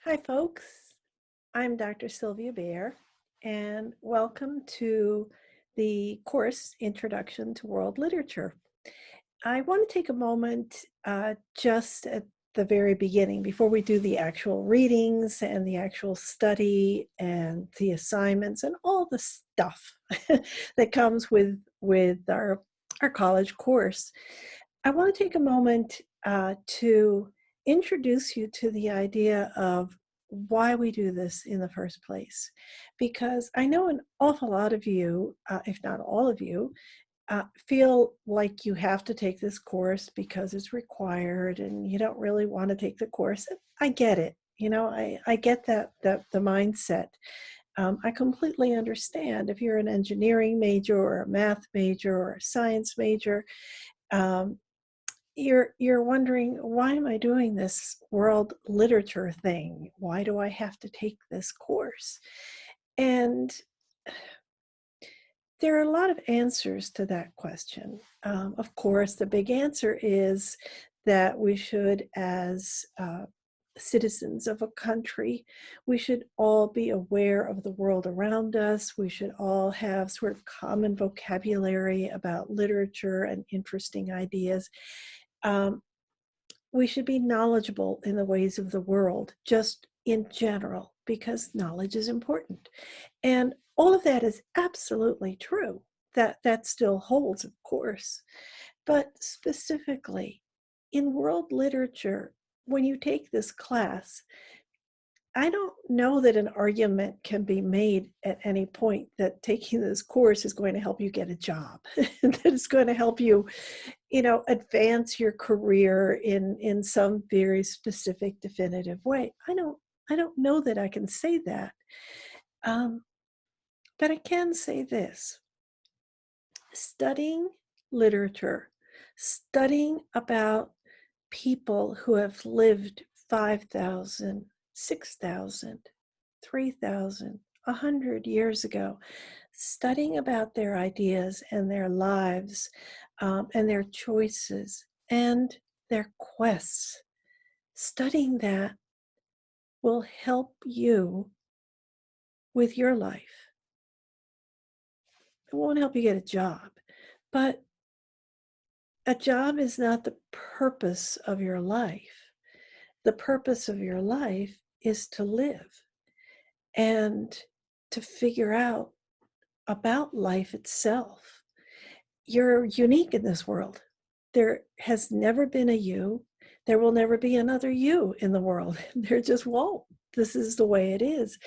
Hi, folks. I'm Dr. Sylvia Baer, and welcome to the course Introduction to World Literature. I want to take a moment just at the very beginning, before we do the actual readings and the actual study and the assignments and all the stuff that comes with our college course. I want to take a moment to introduce you to the idea of why we do this in the first place. Because I know an awful lot of you, if not all of you, feel like you have to take this course because it's required and you don't really want to take the course. I get it. I get that the mindset. I completely understand if you're an engineering major or a math major or a science major. Um, you're wondering, why am I doing this world literature thing? Why do I have to take this course? And there are a lot of answers to that question. Of course, the big answer is that we should, as citizens of a country, we should all be aware of the world around us. We should all have sort of common vocabulary about literature and interesting ideas. Um, we should be knowledgeable in the ways of the world, just in general, because knowledge is important. And all of that is absolutely true. That still holds, of course. But specifically, in world literature, when you take this class, I don't know that an argument can be made at any point that taking this course is going to help you get a job, that it's going to help you, advance your career in some very specific, definitive way. I don't know that I can say that. Um, but I can say this: studying literature, studying about people who have lived 5,000, 6,000, 3,000, 100 years ago, studying about their ideas and their lives, and their choices and their quests. Studying that will help you with your life. It won't help you get a job, but a job is not the purpose of your life. The purpose of your life is to live and to figure out about life itself. You're unique in this world. There has never been a you. There will never be another you in the world. There just won't. This is the way it is.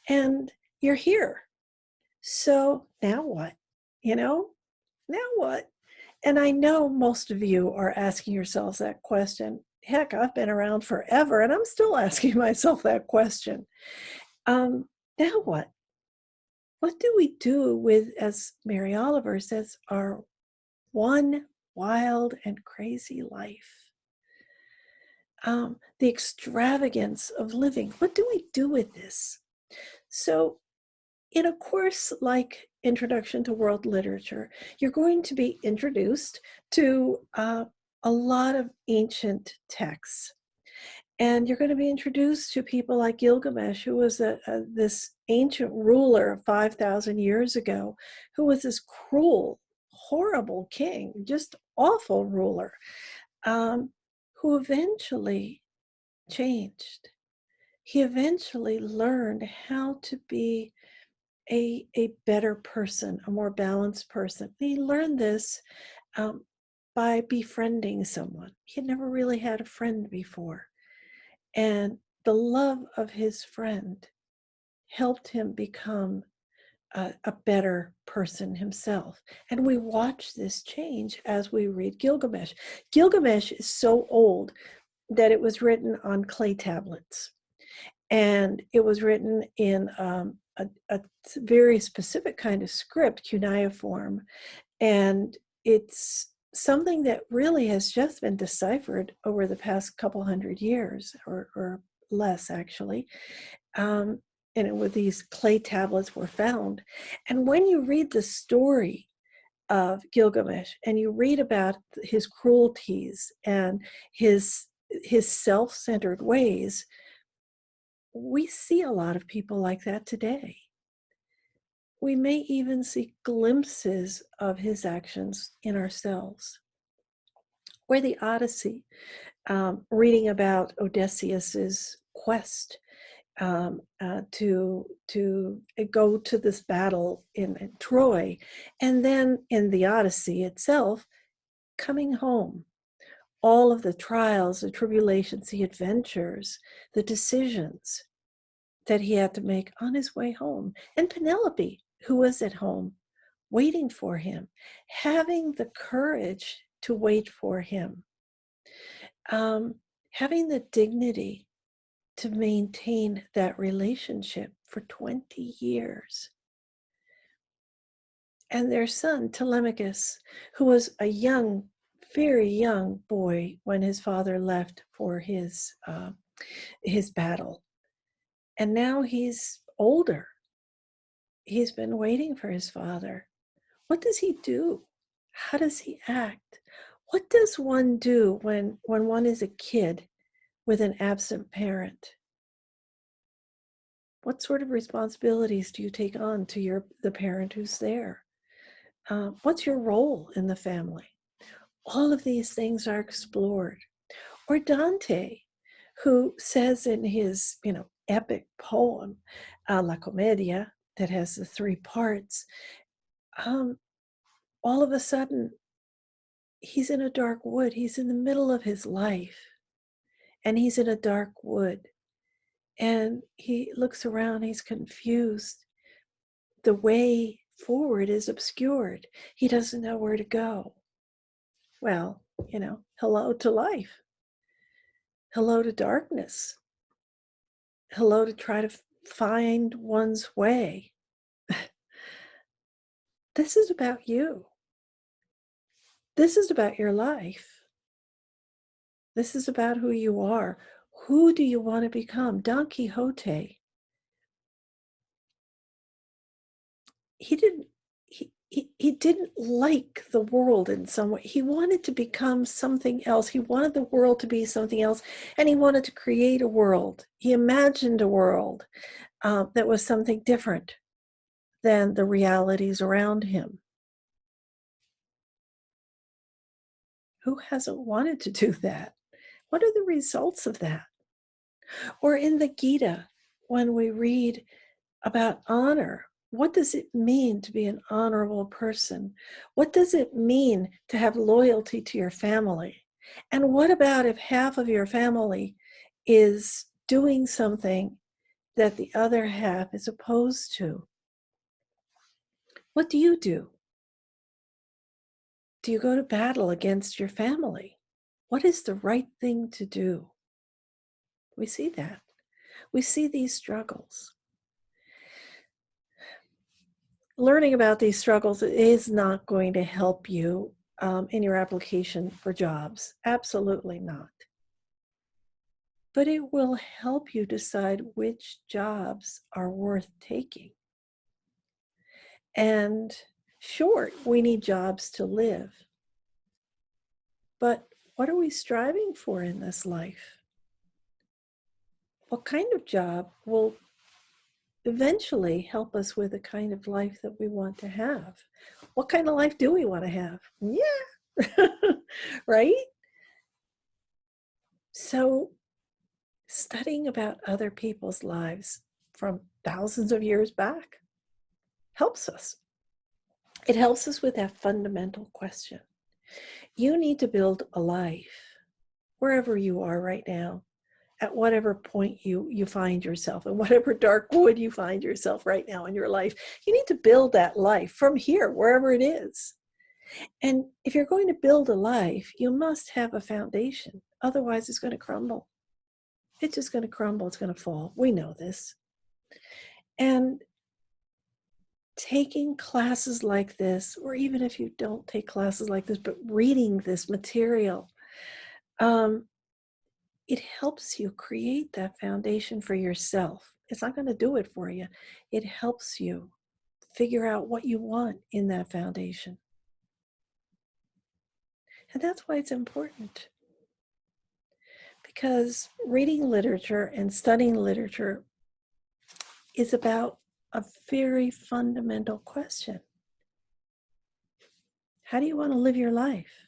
And you're here. So now what? Now what? And I know most of you are asking yourselves that question. Heck, I've been around forever and I'm still asking myself that question. Now what? What do we do with, as Mary Oliver says, our one wild and crazy life? The extravagance of living. What do we do with this? So, in a course like Introduction to World Literature, you're going to be introduced to a lot of ancient texts. And you're going to be introduced to people like Gilgamesh, who was this ancient ruler 5,000 years ago, who was this cruel, horrible king, just awful ruler, um, who eventually changed. He eventually learned how to be a better person, a more balanced person. He learned this um, by befriending someone. He had never really had a friend before. And the love of his friend helped him become a better person himself. And we watch this change as we read Gilgamesh. Gilgamesh is so old that it was written on clay tablets. And it was written in a very specific kind of script, cuneiform. And it's something that really has just been deciphered over the past couple hundred years, or less actually. And with these clay tablets were found. And when you read the story of Gilgamesh and you read about his cruelties and his self-centered ways, we see a lot of people like that today. We may even see glimpses of his actions in ourselves. Or the Odyssey, reading about Odysseus's quest to go to this battle in Troy, and then in the Odyssey itself, coming home. All of the trials, the tribulations, the adventures, the decisions that he had to make on his way home. And Penelope, who was at home, waiting for him, having the courage to wait for him, having the dignity to maintain that relationship for 20 years. And their son, Telemachus, who was a young, very young boy when his father left for his battle. And now he's older. He's been waiting for his father. What does he do? How does he act? What does one do when one is a kid with an absent parent? What sort of responsibilities do you take on to the parent who's there? What's your role in the family? All of these things are explored. Or Dante, who says in his, epic poem, La Commedia, that has the 3 parts, all of a sudden, he's in a dark wood. He's in the middle of his life, and he's in a dark wood. And he looks around, he's confused. The way forward is obscured. He doesn't know where to go. Well, hello to life. Hello to darkness. Hello to try to find one's way. This is about you. This is about your life. This is about who you are. Who do you want to become? Don Quixote, he didn't like the world in some way. He wanted to become something else. He wanted the world to be something else, and he wanted to create a world. He imagined a world that was something different than the realities around him. Who hasn't wanted to do that? What are the results of that? Or in the Gita, when we read about honor, what does it mean to be an honorable person? What does it mean to have loyalty to your family? And what about if half of your family is doing something that the other half is opposed to? What do you do? Do you go to battle against your family? What is the right thing to do? We see that. We see these struggles. Learning about these struggles is not going to help you in your application for jobs. Absolutely not. But it will help you decide which jobs are worth taking. And sure, we need jobs to live. But what are we striving for in this life? What kind of job will eventually help us with the kind of life that we want to have? What kind of life do we want to have? Yeah, right? So studying about other people's lives from thousands of years back helps us. It helps us with that fundamental question. You need to build a life wherever you are right now, at whatever point you find yourself, in whatever dark wood you find yourself right now in your life. You need to build that life from here, wherever it is. And if you're going to build a life, you must have a foundation. Otherwise, it's going to crumble. It's just going to crumble. It's going to fall. We know this. And taking classes like this, or even if you don't take classes like this, but reading this material, it helps you create that foundation for yourself. It's not going to do it for you. It helps you figure out what you want in that foundation. And that's why it's important. Because reading literature and studying literature is about a very fundamental question. How do you want to live your life?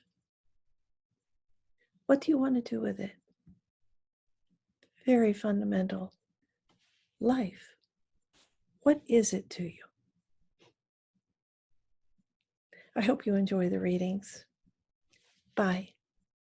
What do you want to do with it? Very fundamental. Life. What is it to you? I hope you enjoy the readings. Bye.